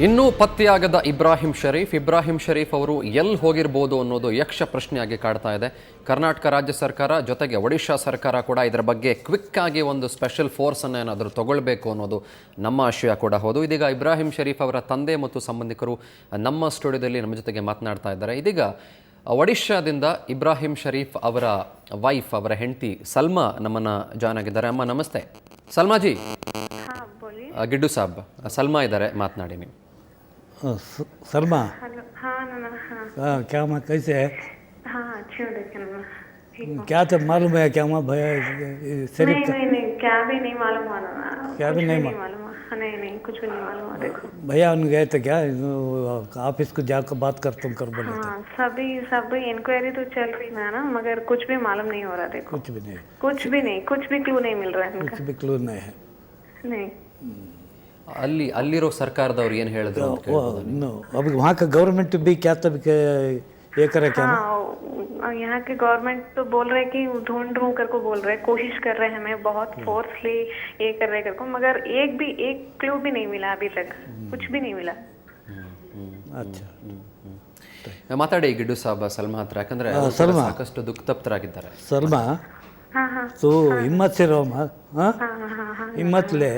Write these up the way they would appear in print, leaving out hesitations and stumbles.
ಇನ್ನೂ ಪತ್ತೆಯಾಗದ ಇಬ್ರಾಹಿಂ ಶರೀಫ್ ಅವರು ಎಲ್ಲಿ ಹೋಗಿರ್ಬೋದು ಅನ್ನೋದು ಯಕ್ಷ ಪ್ರಶ್ನೆಯಾಗಿ ಕಾಡ್ತಾ ಇದೆ. ಕರ್ನಾಟಕ ರಾಜ್ಯ ಸರ್ಕಾರ ಜೊತೆಗೆ ಒಡಿಶಾ ಸರ್ಕಾರ ಕೂಡ ಇದರ ಬಗ್ಗೆ ಕ್ವಿಕ್ ಆಗಿ ಒಂದು ಸ್ಪೆಷಲ್ ಫೋರ್ಸನ್ನು ಏನಾದರೂ ತಗೊಳ್ಬೇಕು ಅನ್ನೋದು ನಮ್ಮ ಆಶಯ ಕೂಡ ಹೌದು. ಇದೀಗ ಇಬ್ರಾಹಿಂ ಶರೀಫ್ ಅವರ ತಂದೆ ಮತ್ತು ಸಂಬಂಧಿಕರು ನಮ್ಮ ಸ್ಟುಡಿಯೋದಲ್ಲಿ ನಮ್ಮ ಜೊತೆಗೆ ಮಾತನಾಡ್ತಾ ಇದ್ದಾರೆ. ಇದೀಗ ಒಡಿಶಾದಿಂದ ಇಬ್ರಾಹಿಂ ಶರೀಫ್ ಅವರ ವೈಫ್, ಅವರ ಹೆಂಡತಿ ಸಲ್ಮಾ ನಮ್ಮನ್ನು ಜಾಯ್ನ್ ಆಗಿದ್ದಾರೆ. ಅಮ್ಮ ನಮಸ್ತೆ. ಸಲ್ಮಾಜಿ. ಗಿಡ್ಡು ಸಾಬ್, ಸಲ್ಮಾ ಇದ್ದಾರೆ, ಮಾತನಾಡಿ ನೀವು. सलमा हाँ हाँ क्या मैं कैसे है हाँ अच्छी हो देखिए क्या तो मालूम है क्या मैं भैया शरीफ नहीं क्या भी नहीं मालूम क्या भी नहीं मालूम नहीं कुछ भी नहीं मालूम देखो भैया उन गए थे क्या ऑफिस को जाकर बात कर बोले थे हाँ सभी इंक्वायरी तो चल रही है ना, मगर कुछ भी मालूम नहीं हो रहा. देखो कुछ भी क्लू नहीं मिल रहा है. कुछ भी क्लू नहीं है. नहीं ಅಲ್ಲಿರೋ ಸರ್ಕಾರದವ್ರು ಏನು ಹೇಳಿದ್ರು ಅಂತ ಕೇಳ್ಬೋದಾ? अभी वहाँ का गवर्नमेंट भी क्या तब ये करे क्या? हाँ यहाँ के गवर्नमेंट तो बोल रहे कि ढूंढ करको बोल रहे, कोशिश कर रहे हैं, हमें बहुत फोर्सली ये कर रहे करको, मगर एक क्लू भी नहीं मिला अभी तक. कुछ भी नहीं मिला. अच्छा ಮಾತಾಡಿ ಗಿಡ್ಡು ಸಾಬ್ ಸಲ್ಮಾ ಹತ್ರ, ಯಾಕಂದ್ರೆ ಸಾಕಷ್ಟು ದುಃಖತಪ್ತರಾಗಿದ್ದಾರೆ. सलमा तो हिम्मत से रहो माँ, हिम्मत ले.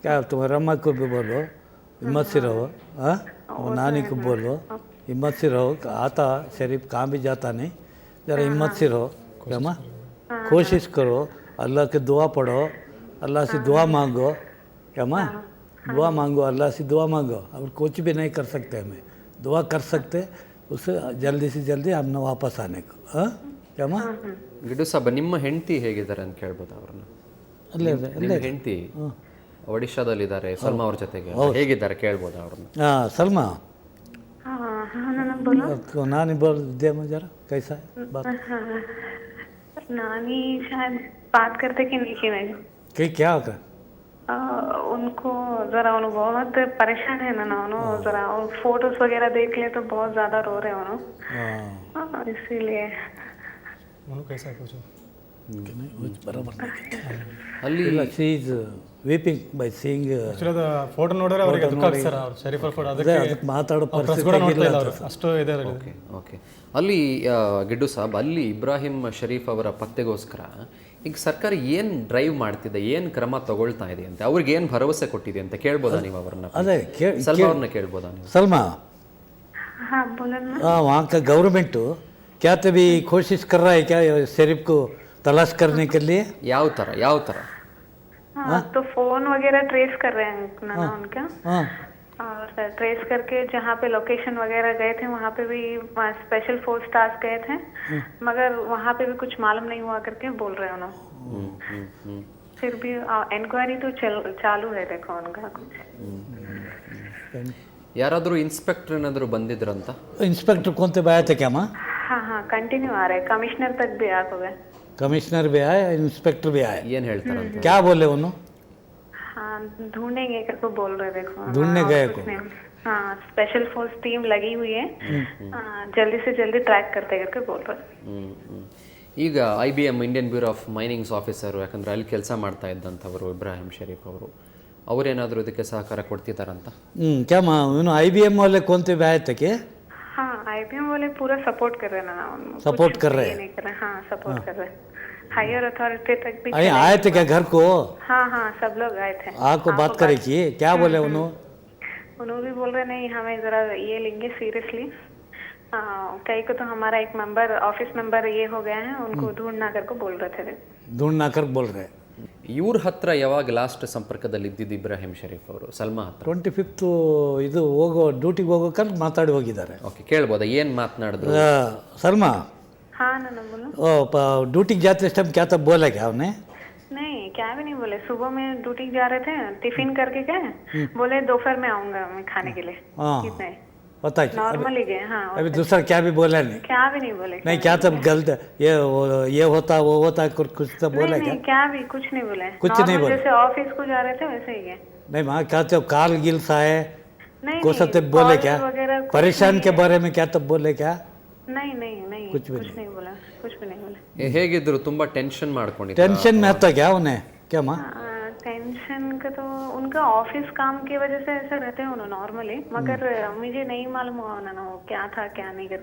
क्या तुम्हारे अम्मा को भी बोलो हिम्मत से रहो, हाँ नानी को बोलो हिम्मत से रहो. आता शरीफ कहाँ भी जाता नहीं, ज़रा हिम्मत से रहो. क्या माँ कोशिश करो, अल्लाह के दुआ पढ़ो, अल्लाह से दुआ मांगो. क्या माँ दुआ मांगो, अल्लाह से दुआ मांगो. अब कुछ भी नहीं कर सकते, हमें दुआ कर सकते उसे जल्दी से जल्दी हमने वापस आने को. हाँ क्या माँ ಗಿಡ್ಡು ಸಾಬ್, ನಿಮ್ಮ ಹೆಂಡತಿ ಹೇಗಿದ್ದಾರೆ ಅಂತ ಕೇಳ್ಬೋದು ಅವ್ರನ್ನ? ನಿಮ್ಮ ಹೆಂಡತಿ ಒಡಿಶಾದಲ್ಲಿದ್ದಾರೆ ಸಲ್ಮಾ ಅವ್ರ ಜೊತೆಗೆ, ಹೇಗಿದ್ದಾರೆ ಕೇಳ್ಬೋದು ಅವ್ರನ್ನ? हाँ सलमा हाँ बोलो. नानी बोल दे मुझे जरा कैसा है बात? नानी शायद बात करते कि नहीं की नहीं. क्या होगा? उनको जरा उन्होंने बहुत परेशान है ना उन्होंने, जरा फोटोज वगैरह देख ले तो बहुत ज्यादा रो रहे उन्होंने, इसीलिए कैसा कुछ बराबर ಅಲ್ಲಿ she's weeping by seeing photo ನೋಡಿದ್ರೆ ಅವರಿಗೆ ದುಃಖ ಆಗುತ್ತೆ ಸರ್. ಅವ್ರು ಶರೀಫ್ ಫೋಟೋ ಅದಕ್ಕೆ ಮಾತಾಡೋ ಪರಿಸ್ಥಿತಿ ಇಲ್ಲ ಅಷ್ಟು ಇದೆ. ಓಕೆ ಅಲ್ಲಿ ಗಿಡ್ಡು ಸಾಬ್, ಅಲ್ಲಿ ಇಬ್ರಾಹಿಂ ಶರೀಫ್ ಅವರ ಪತ್ತೆಗೋಸ್ಕರ ಈಗ ಸರ್ಕಾರ ಏನು ಡ್ರೈವ್ ಮಾಡ್ತಿದೆ, ಏನು ಕ್ರಮ ತಗೊಳ್ತಾ ಇದೆ ಅಂತ, ಅವ್ರಿಗೆ ಏನು ಭರವಸೆ ಕೊಟ್ಟಿದೆ ಅಂತ ಕೇಳ್ಬೋದಾ ನೀವು ಅವ್ರನ್ನ? ಅದೇ ಸಲ್ಮಾ ಅವ್ರನ್ನ ಕೇಳ್ಬೋದಾ ನೀವು? सलमा हाँ बोलो ना. वहाँ का गवर्नमेंट क्या तभी कोशिश कर रहा है क्या शरीफ को तलाश करने के लिए? ಯಾವ ಥರ हाँ तो फोन वगैरह ट्रेस कर रहे हैं ना उनका, और ट्रेस करके जहाँ पे लोकेशन वगैरह गए थे वहाँ पे भी स्पेशल फोर्स टास्क गए थे, मगर वहाँ पे भी कुछ मालूम नहीं हुआ करके बोल रहे हैं उन्होंने. फिर भी इंक्वायरी तो चालू है. देखो उनका कुछ ಯಾರಾದರೂ ಇನ್ಸ್ಪೆಕ್ಟರ್ ಏನಾದರೂ ಬಂದಿದ್ರಂತ? इंस्पेक्टर कौन थे आए थे क्या माँ? हाँ कंटिन्यू आ रहे, कमिश्नर तक भी आ गए. कमिश्नर भी आए, इंस्पेक्टर भी आए. ಏನು ಹೇಳ್ತಾರಂತ? क्या बोले उन्होंने? हाँ ढूंढेंगे करके बोल रहे. देखो ढूंढने गए को? हाँ स्पेशल फोर्स टीम लगी हुई है, जल्दी से जल्दी ट्रैक करते करके बोल रहे. ಈಗ IBM Indian bureau of minings officer, ಯಾಕಂದರೆ ಅಲ್ಲಿ ಕೆಲಸ ಮಾಡ್ತಾ ಇದ್ದಂಥವರು ಇಬ್ರಾಹಿಂ ಶರೀಫ್ ಅವರು, ಅವರೇನಾದರೂ ಇದಕ್ಕೆ ಸಹಕಾರ ಕೊಡ್ತಿದ್ದಾರಂತ? क्या माँ उन्होंने IBM वाले कौन थे आए थे क्या? हाँ IBM वाले पूरा सपोर्ट कर रहे हैं ना, सपोर्ट कर रहे हैं. हाँ सपोर्ट कर रहे हैं. हायर अथॉरिटी तक भी आए थे क्या घर को? हाँ सब लोग आए थे. आपको बात करे की क्या बोले उन्होंने भी बोल रहे नहीं, हमें जरा ये लेंगे सीरियसली. कई को तो हमारा एक मेंबर ऑफिस मेंबर ये हो गया है, उनको ढूंढना करके बोल रहे थे. ढूंढना कर बोल रहे. ಇವ್ರ ಹತ್ರ ಯಾವಾಗ ಲಾಸ್ಟ್ ಸಂಪರ್ಕದಲ್ಲಿ ಇದ್ದಿದ್ದು ಇಬ್ರಾಹಿಂ ಶರೀಫ್ ಅವರು ಸಲ್ಮಾ ಹತ್ರ? 25th ಇದು ಹೋಗೋ ಡ್ಯೂಟಿಗೆ ಹೋಗೋಕಂತ ಮಾತಾಡಿ ಹೋಗಿದ್ದಾರೆ. ಓಕೆ, ಕೇಳ್ಬೋದಾ ಏನು ಮಾತನಾಡಿದ್ರು? सलमा हाँ ना बोलो. ड्यूटी जाते इस टाइम क्या तब बोला क्या उन्हें? नहीं क्या भी नहीं बोले. सुबह में ड्यूटी जा रहे थे, टिफिन करके गए, बोले दोपहर में आऊंगा मैं खाने के लिए. इतना पता है नॉर्मली गए. हाँ अभी दूसरा क्या भी बोला नहीं? क्या भी नहीं बोले. नहीं क्या तब गलत ये होता वो होता कुछ तो बोला क्या? क्या भी कुछ नहीं बोले. कुछ नहीं बोले. जैसे ऑफिस को जा रहे थे वैसे ही गए. नहीं वहाँ क्या तब काल गिल्स आए नहीं कुछ तब बोले क्या? परेशान के बारे में क्या तब बोले क्या? नहीं कुछ नहीं बोला, कुछ भी नहीं बोला. ಹೇಗಿದ್ರು? ತುಂಬಾ ಟೆನ್ಷನ್ ಮಾಡ್ಕೊಂಡಿದ್ರು? टेंशन में आता क्या उन्हें क्या माँ? टेंशन का तो उनका ऑफिस काम की वजह से ऐसा रहते हैं उन्होंने नॉर्मली, मगर मुझे नहीं मालूम हुआ उन्होंने वो क्या था क्या नहीं कर,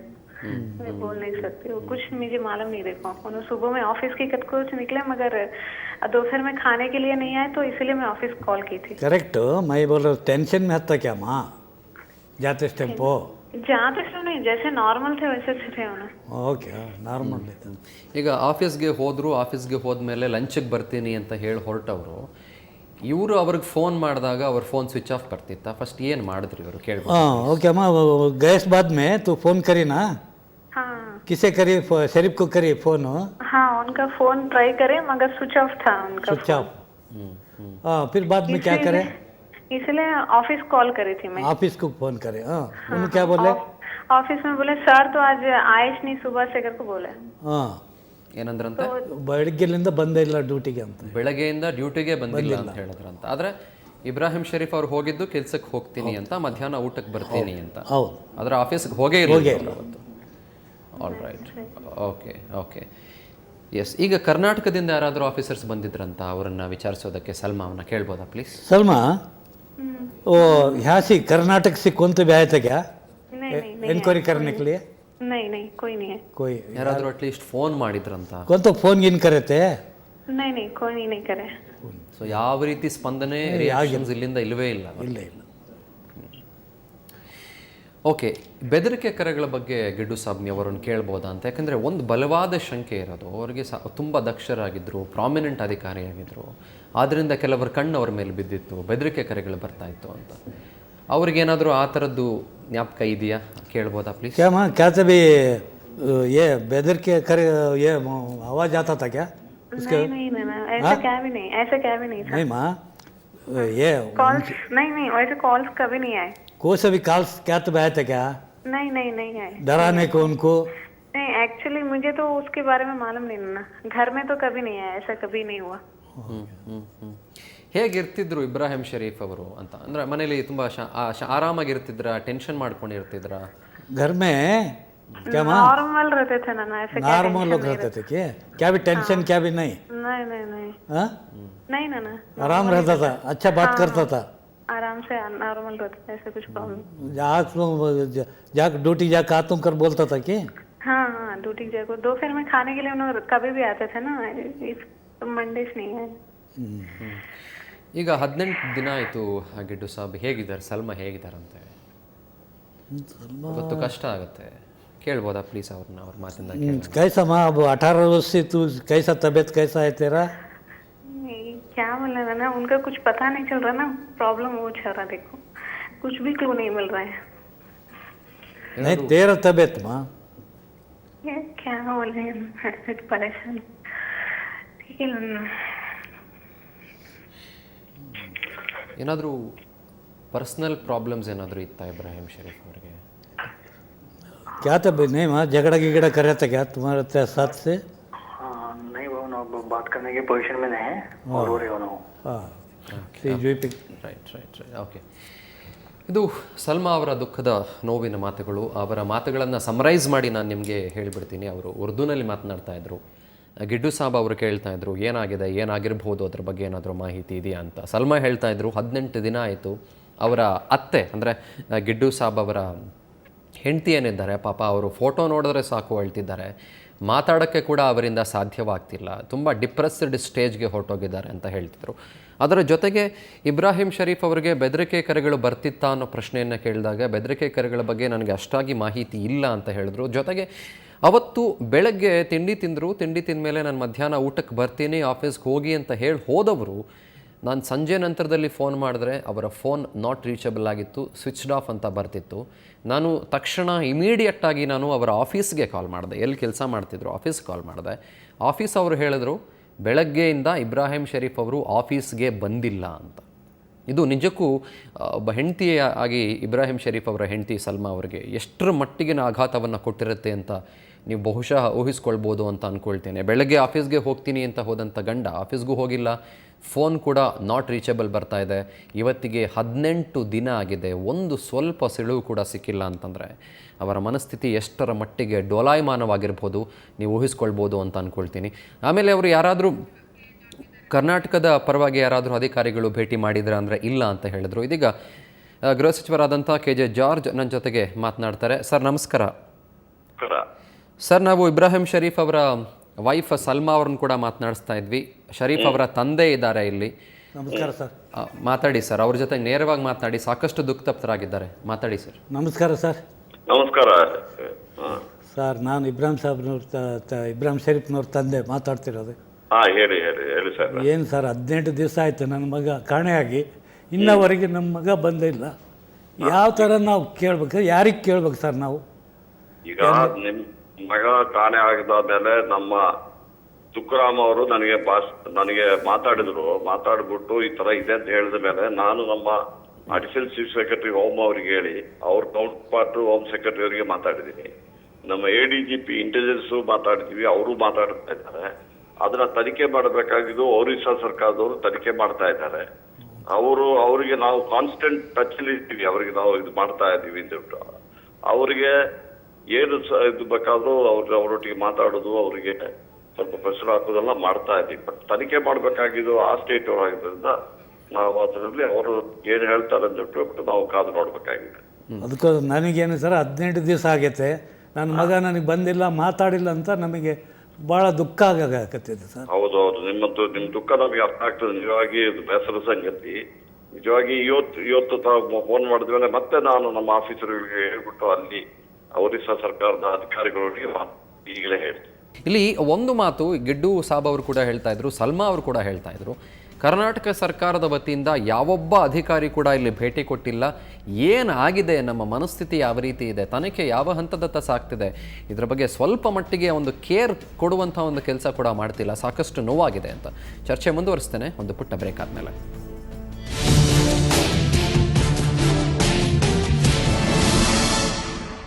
मैं बोल नहीं सकती, वो कुछ मुझे मालूम नहीं। देखो उन्होंने सुबह में ऑफिस की कुछ निकले, मगर दोपहर में खाने के लिए नहीं आए, तो इसीलिए मैं ऑफिस कॉल की थी। करेक्ट, मैं बोल रहा हूँ टेंशन में हद क्या माँ जाते टेंपो जाते तो नहीं, जैसे नॉर्मल थे वैसे थे उन्हें। ಓಕೆ ನಾರ್ಮಲ್ ಇದೆ. ಈಗ ಆಫೀಸ್ಗೆ ಹೋದರು, ಆಫೀಸ್ಗೆ ಹೋದ್ಮೇಲೆ ಲಂಚಿಗೆ ಬರ್ತೀನಿ ಅಂತ ಹೇಳಿ ಹೊರಟವರು, ಇವರು ಅವ್ರಿಗೆ ಫೋನ್ ಮಾಡಿದಾಗ ಅವ್ರ ಫೋನ್ ಸ್ವಿಚ್ ಆಫ್ ಬರ್ತಿತ್ತಾ? ಫಸ್ಟ್ ಏನು ಮಾಡಿದ್ರಿ ಇವರು ಕೇಳ್ಬೋದು? हाँ ओके अम्मा गैस बाद में तू फ़ोन करी ना, हाँ किसे करी शरीफ को करी फ़ोन हाँ, उनका फोन ट्राई करे मगर स्विच ऑफ था उनका स्विच ऑफ. हाँ फिर बाद में क्या करे? इसलिए ऑफिस कॉल करी थी मैं। ऑफिस को फ़ोन करे. हाँ उन्होंने क्या बोले? ऑफिस में बोले सर तो आज आयुष नहीं सुबह से करके बोले। ಹಾಂ ಏನಂದ್ರಂತೆ? ಬೆಳಗ್ಗೆಲಿಂದ ಬಂದೇ ಇಲ್ಲ ಡ್ಯೂಟಿಗೆ ಅಂತ. ಬೆಳಗ್ಗೆಯಿಂದ ಡ್ಯೂಟಿಗೆ ಬಂದಿಲ್ಲ ಅಂತ ಹೇಳಿದ್ರಂತ. ಆದರೆ ಇಬ್ರಾಹಿಂ ಶರೀಫ್ ಅವ್ರು ಹೋಗಿದ್ದು ಕೆಲ್ಸಕ್ಕೆ ಹೋಗ್ತೀನಿ ಅಂತ, ಮಧ್ಯಾಹ್ನ ಊಟಕ್ಕೆ ಬರ್ತೀನಿ ಅಂತ. ಹೌದು. ಆದರೆ ಆಫೀಸ್ಗೆ ಹೋಗೇ ಇಲ್ಲ ಅವತ್ತು. All right, okay okay, yes. ಈಗ ಕರ್ನಾಟಕದಿಂದ ಯಾರಾದರೂ ಆಫೀಸರ್ಸ್ ಬಂದಿದ್ರಂತ, ಅವರನ್ನು ವಿಚಾರಿಸೋದಕ್ಕೆ ಸಲ್ಮಾ ಅವನ್ನ ಕೇಳ್ಬೋದಾ ಪ್ಲೀಸ್? सलमा वो यहाँ से कर्नाटक से कौन तो भी आया था क्या नहीं इंक्वायरी करने के लिए? नहीं कोई नहीं है। कोई ಯಾರಾದರೂ ಅಟ್ಲೀಸ್ಟ್ ಫೋನ್ ಮಾಡಿದ್ರಂತ? कौन तो फ़ोन गिन करे थे? नहीं कोई नहीं करे। ಸೊ ಯಾವ ರೀತಿ ಸ್ಪಂದನೆ, ರಿಯಾಕ್ಷನ್ಸ್ ಇಲ್ಲಿಂದ ಇಲ್ಲವೇ ಇಲ್ಲ. ಇಲ್ಲ ಇಲ್ಲ. ಓಕೆ, ಬೆದರಿಕೆ ಕರೆಗಳ ಬಗ್ಗೆ ಗಿಡ್ಡು ಸಾಬ್ನಿ ಅವರನ್ನು ಕೇಳ್ಬೋದಾ ಅಂತ? ಯಾಕಂದರೆ ಒಂದು ಬಲವಾದ ಶಂಕೆ ಇರೋದು, ಅವರಿಗೆ ತುಂಬ ದಕ್ಷರಾಗಿದ್ದರು, ಪ್ರಾಮಿನೆಂಟ್ ಅಧಿಕಾರಿಯಾಗಿದ್ದರು, ಆದ್ದರಿಂದ ಕೆಲವರ ಕಣ್ಣು ಅವ್ರ ಮೇಲೆ ಬಿದ್ದಿತ್ತು, ಬೆದರಿಕೆ ಕರೆಗಳು ಬರ್ತಾ ಇತ್ತು ಅಂತ. ಅವ್ರಿಗೇನಾದರೂ ಆ ಥರದ್ದು ಜ್ಞಾಪಕ ಇದೆಯಾ? ಕೇಳ್ಬೋದಾ ಪ್ಲೀಸ್? क्या माँ क्या तभी ये बेदर के करे ये आवाज़ आता था क्या? नहीं ऐसा क्या भी नहीं, ऐसा क्या भी नहीं था। नहीं माँ ये कॉल्स नहीं वैसे कॉल्स कभी नहीं आए। कोई सा भी कॉल्स क्या तो आया था क्या? नहीं आए। डराने को उनको? नहीं एक्चुअली मुझे तो उसके बारे में मालूम नहीं ना, घर में तो कभी नहीं आया, ऐसा कभी नहीं हुआ। ಹೇಗಿರ್ತಿದ್ರು ಇಬ್ರಾಹಿಂ ಶರೀಫ್ ಅವರು ಅಂತ? ಅಂದರೆ ಮನೇಲಿ ತುಂಬ ಆರಾಮಾಗಿರ್ತಿದ್ರ, ಟೆನ್ಷನ್ ಮಾಡ್ಕೊಂಡಿರ್ತಿದ್ರ? घर में क्या माँ नॉर्मल रहते थे ना, ऐसे नॉर्मल लोग रहते थे क्या भी टेंशन क्या भी नहीं? नहीं हाँ नहीं ना आराम रहता था, अच्छा बात करता था, आराम से नॉर्मल रहते थे, ऐसे कुछ प्रॉब्लम। जाकर ड्यूटी जाकर आतम कर बोलता था कि हाँ ड्यूटी जाको दोपहर में खाने के लिए उन्होंने कभी भी आते थे ना, इस मंडेस नहीं है। ಈಗ 18 ದಿನ ಆಯಿತು ಗಿಡ್ಡು ಸಾಬ್, ಹೇಗಿದ್ದಾರೆ? ಸಲ್ಮಾ ಹೇಗಿದ್ದಾರಂತೆ? ಗೊತ್ತು ಕಷ್ಟ ಆಗುತ್ತೆ, ಕೇಳ್ಬೋದಾ ಪ್ಲೀಸ್ ಅವ್ರನ್ನ? ಅವ್ರ ಮಾತಿಂದ कैसा माँ अब 18 वर्ष से तू कैसा तबीयत कैसा है तेरा? क्या बोलना ना, उनका कुछ पता नहीं चल रहा ना, प्रॉब्लम वो चल रहा, देखो कुछ भी क्लू नहीं मिल रहा है। नहीं तेरा तबीयत माँ ये क्या बोले, परेशान ठीक है। ಏನಾದರೂ ಪರ್ಸ್ನಲ್ ಪ್ರಾಬ್ಲಮ್ಸ್ ಏನಾದರೂ ಇತ್ತಾ ಇಬ್ರಾಹಿಂ ಶರೀಫ್ ಅವರಿಗೆ? क्या तब नहीं माँ झगड़ा गिगड़ा कर रहा था क्या तुम्हारे साथ से? हाँ नहीं वो ना बात करने की पोजीशन में नहीं है और रो रहे हो ना। हाँ ರೈಟ್, ಓಕೆ. ಇದು ಸಲ್ಮಾ ಅವರ ದುಃಖದ ನೋವಿನ ಮಾತುಗಳು. ಅವರ ಮಾತುಗಳನ್ನು ಸಮರೈಸ್ ಮಾಡಿ ನಾನು ನಿಮಗೆ ಹೇಳಿಬಿಡ್ತೀನಿ. ಅವರು ಉರ್ದುನಲ್ಲಿ ಮಾತನಾಡ್ತಾ ಇದ್ರು. ಗಿಡ್ಡು ಸಾಬ್ ಅವರು ಕೇಳ್ತಾ ಇದ್ರು ಏನಾಗಿದೆ, ಏನಾಗಿರ್ಬೋದು, ಅದ್ರ ಬಗ್ಗೆ ಏನಾದರೂ ಮಾಹಿತಿ ಇದೆಯಾ ಅಂತ. ಸಲ್ಮಾ ಹೇಳ್ತಾ ಇದ್ರು 18 ದಿನ ಆಯಿತು. ಅವರ ಅತ್ತೆ ಅಂದರೆ ಗಿಡ್ಡು ಸಾಬ್ ಅವರ ಹೆಂಡತಿ ಏನಿದ್ದಾರೆ ಪಾಪ, ಅವರು ಫೋಟೋ ನೋಡಿದ್ರೆ ಸಾಕು ಅಳ್ತಿದ್ದಾರೆ, ಮಾತಾಡೋಕ್ಕೆ ಕೂಡ ಅವರಿಂದ ಸಾಧ್ಯವಾಗ್ತಿಲ್ಲ, ತುಂಬ ಡಿಪ್ರೆಸ್ಡ್ ಸ್ಟೇಜ್ಗೆ ಹೊರಟೋಗಿದ್ದಾರೆ ಅಂತ ಹೇಳ್ತಿದ್ರು. ಅದರ ಜೊತೆಗೆ ಇಬ್ರಾಹಿಂ ಶರೀಫ್ ಅವರಿಗೆ ಬೆದರಿಕೆ ಕರೆಗಳು ಬರ್ತಿತ್ತಾ ಅನ್ನೋ ಪ್ರಶ್ನೆಯನ್ನು ಕೇಳಿದಾಗ ಬೆದರಿಕೆ ಕರೆಗಳ ಬಗ್ಗೆ ನನಗೆ ಅಷ್ಟಾಗಿ ಮಾಹಿತಿ ಇಲ್ಲ ಅಂತ ಹೇಳಿದ್ರು. ಜೊತೆಗೆ ಅವತ್ತು ಬೆಳಗ್ಗೆ ತಿಂಡಿ ತಿಂದರು, ತಿಂಡಿ ತಿಂದ ಮೇಲೆ ನಾನು ಮಧ್ಯಾಹ್ನ ಊಟಕ್ಕೆ ಬರ್ತೀನಿ, ಆಫೀಸ್ಗೆ ಹೋಗಿ ಅಂತ ಹೇಳಿ ಹೋದವರು, ನಾನು ಸಂಜೆ ನಂತರದಲ್ಲಿ ಫೋನ್ ಮಾಡಿದ್ರೆ ಅವರ ಫೋನ್ ನಾಟ್ ರೀಚಬಲ್ ಆಗಿತ್ತು, ಸ್ವಿಚ್ಡ್ ಆಫ್ ಅಂತ ಬರ್ತಿತ್ತು. ನಾನು ತಕ್ಷಣ ಇಮಿಡಿಯೇಟಾಗಿ ನಾನು ಅವರ ಆಫೀಸ್ಗೆ ಕಾಲ್ ಮಾಡಿದೆ, ಎಲ್ಲಿ ಕೆಲಸ ಮಾಡ್ತಿದ್ರು ಆಫೀಸ್ಗೆ ಕಾಲ್ ಮಾಡಿದೆ. ಆಫೀಸ್ ಅವರು ಹೇಳಿದ್ರು ಬೆಳಗ್ಗೆಯಿಂದ ಇಬ್ರಾಹಿಂ ಶರೀಫ್ ಅವರು ಆಫೀಸ್ಗೆ ಬಂದಿಲ್ಲ ಅಂತ. ಇದು ನಿಜಕ್ಕೂ ಒಬ್ಬ ಹೆಂಡತಿಯಾಗಿ ಇಬ್ರಾಹಿಂ ಶರೀಫ್ ಅವರ ಹೆಂಡತಿ ಸಲ್ಮಾ ಅವರಿಗೆ ಎಷ್ಟರ ಮಟ್ಟಿಗಿನ ಆಘಾತವನ್ನು ಕೊಟ್ಟಿರುತ್ತೆ ಅಂತ ನೀವು ಬಹುಶಃ ಊಹಿಸ್ಕೊಳ್ಬೋದು ಅಂತ ಅಂದ್ಕೊಳ್ತೇನೆ. ಬೆಳಗ್ಗೆ ಆಫೀಸ್ಗೆ ಹೋಗ್ತೀನಿ ಅಂತ ಹೋದಂಥ ಗಂಡ ಆಫೀಸ್ಗೂ ಹೋಗಿಲ್ಲ, ಫೋನ್ ಕೂಡ ನಾಟ್ ರೀಚಬಲ್ ಬರ್ತಾ ಇದೆ. ಇವತ್ತಿಗೆ 18 ದಿನ ಆಗಿದೆ, ಒಂದು ಸ್ವಲ್ಪ ಸಿಳುವು ಕೂಡ ಸಿಕ್ಕಿಲ್ಲ ಅಂತಂದರೆ ಅವರ ಮನಸ್ಥಿತಿ ಎಷ್ಟರ ಮಟ್ಟಿಗೆ ಡೋಲಾಯಮಾನವಾಗಿರ್ಬೋದು ನೀವು ಊಹಿಸ್ಕೊಳ್ಬೋದು ಅಂತ ಅಂದ್ಕೊಳ್ತೀನಿ. ಆಮೇಲೆ ಅವರು ಯಾರಾದರೂ ಕರ್ನಾಟಕದ ಪರವಾಗಿ ಯಾರಾದರೂ ಅಧಿಕಾರಿಗಳು ಭೇಟಿ ಮಾಡಿದ್ರೆ ಅಂದರೆ ಇಲ್ಲ ಅಂತ ಹೇಳಿದರು. ಇದೀಗ ಗೃಹ ಸಚಿವರಾದಂಥ KJ ಜಾರ್ಜ್ ನನ್ನ ಜೊತೆಗೆ ಮಾತನಾಡ್ತಾರೆ. ಸರ್ ನಮಸ್ಕಾರ. ಸರ್, ನಾವು ಇಬ್ರಾಹಿಂ ಶರೀಫ್ ಅವರ ವೈಫ್ ಸಲ್ಮಾ ಅವ್ರನ್ನ ಕೂಡ ಮಾತನಾಡಿಸ್ತಾ ಇದ್ವಿ. ಶರೀಫ್ ಅವರ ತಂದೆ ಇದ್ದಾರೆ ಇಲ್ಲಿ. ನಮಸ್ಕಾರ ಸರ್. ಮಾತಾಡಿ ಸರ್, ಅವ್ರ ಜೊತೆ ನೇರವಾಗಿ ಮಾತನಾಡಿ. ಸಾಕಷ್ಟು ದುಃಖತಪ್ತರಾಗಿದ್ದಾರೆ, ಮಾತಾಡಿ ಸರ್. ನಮಸ್ಕಾರ ಸರ್. ನಮಸ್ಕಾರ ಸರ್, ನಾನು ಇಬ್ರಾಹಿಂ ಶರೀಫ್ನವ್ರ ತಂದೆ ಮಾತಾಡ್ತಿರೋದು. ಹೇಳಿ ಹೇಳಿ ಹೇಳಿ ಸರ್. ಏನು ಸರ್, 18 ದಿವಸ ಆಯಿತು ನನ್ನ ಮಗ ಕಾಣೆಯಾಗಿ, ಇನ್ನವರೆಗೆ ನಮ್ಮ ಮಗ ಬಂದಿಲ್ಲ. ಯಾವ ಥರ ನಾವು ಕೇಳ್ಬೇಕು, ಯಾರಿಗೆ ಕೇಳ್ಬೇಕು ಸರ್ ನಾವು? ಈಗ ನಿಮ್ ಮಗ ಕಾಣೆ ಆಗಿದಾದ್ಮೇಲೆ ನಮ್ಮ ತುಕ್ಕರಾಮ್ ಅವರು ನನಗೆ ಮಾತಾಡ್ಬಿಟ್ಟು ಈ ತರ ಇದೆ ಅಂತ ಹೇಳಿದ ಮೇಲೆ ನಾನು ನಮ್ಮ ಅಡಿಷನಲ್ ಚೀಫ್ ಸೆಕ್ರೆಟರಿ ಹೋಮ್ ಅವ್ರಿಗೆ ಹೇಳಿ ಅವ್ರ ಕೌಂಟ್ ಪಾರ್ಟ್ ಹೋಮ್ ಸೆಕ್ರೆಟರಿ ಅವರಿಗೆ ಮಾತಾಡಿದ್ದೀನಿ. ನಮ್ಮ ADGP ಇಂಟೆಲಿಜೆನ್ಸ್ ಮಾತಾಡಿದೀವಿ, ಅವರು ಮಾತಾಡ್ತಾ ಇದ್ದಾರೆ. ಅದನ್ನ ತನಿಖೆ ಮಾಡಬೇಕಾಗಿದ್ದು ಒರಿಸ್ಸಾ ಸರ್ಕಾರದವರು ತನಿಖೆ ಮಾಡ್ತಾ ಇದ್ದಾರೆ. ಅವರಿಗೆ ನಾವು ಕಾನ್ಸ್ಟೆಂಟ್ ಟಚ್ ಅಲ್ಲಿ ಇರ್ತೀವಿ, ಅವರಿಗೆ ನಾವು ಇದು ಮಾಡ್ತಾ ಇದ್ದೀವಿ ಅಂತ ಅವರಿಗೆ ಏನು ಇದು ಬೇಕಾದ್ರೂ ಅವರೊಟ್ಟಿಗೆ ಮಾತಾಡೋದು, ಅವರಿಗೆ ಸ್ವಲ್ಪ ಪ್ರೆಷರ್ ಹಾಕೋದೆಲ್ಲ ಮಾಡ್ತಾ ಇದ್ದೀವಿ. ಬಟ್ ತನಿಖೆ ಮಾಡಬೇಕಾಗಿದ್ದು ಆ ಸ್ಟೇಟ್ ಅವರಾಗಿದ್ದರಿಂದ ನಾವು ಅದರಲ್ಲಿ ಅವರು ಏನು ಹೇಳ್ತಾರೆ ಅಂತ ಹೇಳ್ಬಿಟ್ಟು ನಾವು ಕಾದು ನೋಡ್ಬೇಕಾಗಿದೆ. ಅದಕ್ಕೂ ನನಗೇನು ಸರ್, 18 ದಿವಸ ಆಗೈತೆ, ನನ್ನ ಮಗ ನನಗೆ ಬಂದಿಲ್ಲ, ಮಾತಾಡಿಲ್ಲ ಅಂತ ನಮಗೆ ಭಾಳ ದುಃಖ ಆಗಕತ್ತಿದೆ ಸರ್. ಹೌದೌದು, ನಿಮ್ಮ ದುಃಖ ನಮಗೆ ಅರ್ಥ ಆಗ್ತದೆ. ನಿಜವಾಗಿ ಇದು ಬೇಸರ ಸಂಗತಿ. ನಿಜವಾಗಿ ಇವತ್ತು ತಾವು ಫೋನ್ ಮಾಡಿದ್ಮೇಲೆ ಮತ್ತೆ ನಾನು ನಮ್ಮ ಆಫೀಸರ್ಗಳಿಗೆ ಹೇಳ್ಬಿಟ್ಟು ಅಲ್ಲಿ ಒರಿಸ್ಸಾ ಸರ್ಕಾರದ ಅಧಿಕಾರಿಗಳಿಗೆ ಈಗಲೇ ಹೇಳ್ತೀನಿ. ಇಲ್ಲಿ ಒಂದು ಮಾತು ಗಿಡ್ಡು ಸಾಬ್ ಅವರು ಕೂಡ ಹೇಳ್ತಾ ಇದ್ರು, ಸಲ್ಮಾ ಅವರು ಕೂಡ ಹೇಳ್ತಾ ಇದ್ರು, ಕರ್ನಾಟಕ ಸರ್ಕಾರದ ವತಿಯಿಂದ ಯಾವೊಬ್ಬ ಅಧಿಕಾರಿ ಕೂಡ ಇಲ್ಲಿ ಭೇಟಿ ಕೊಟ್ಟಿಲ್ಲ. ಏನಾಗಿದೆ, ನಮ್ಮ ಮನಸ್ಥಿತಿ ಯಾವ ರೀತಿ ಇದೆ, ತನಿಖೆ ಯಾವ ಹಂತದತ್ತ ಸಾಗ್ತಿದೆ, ಇದರ ಬಗ್ಗೆ ಸ್ವಲ್ಪ ಮಟ್ಟಿಗೆ ಒಂದು ಕೇರ್ ಕೊಡುವಂಥ ಒಂದು ಕೆಲಸ ಕೂಡ ಮಾಡ್ತಿಲ್ಲ, ಸಾಕಷ್ಟು ನೋವಾಗಿದೆ ಅಂತ. ಚರ್ಚೆ ಮುಂದುವರಿಸ್ತೇನೆ ಒಂದು ಪುಟ್ಟ ಬ್ರೇಕ್ ಆದಮೇಲೆ.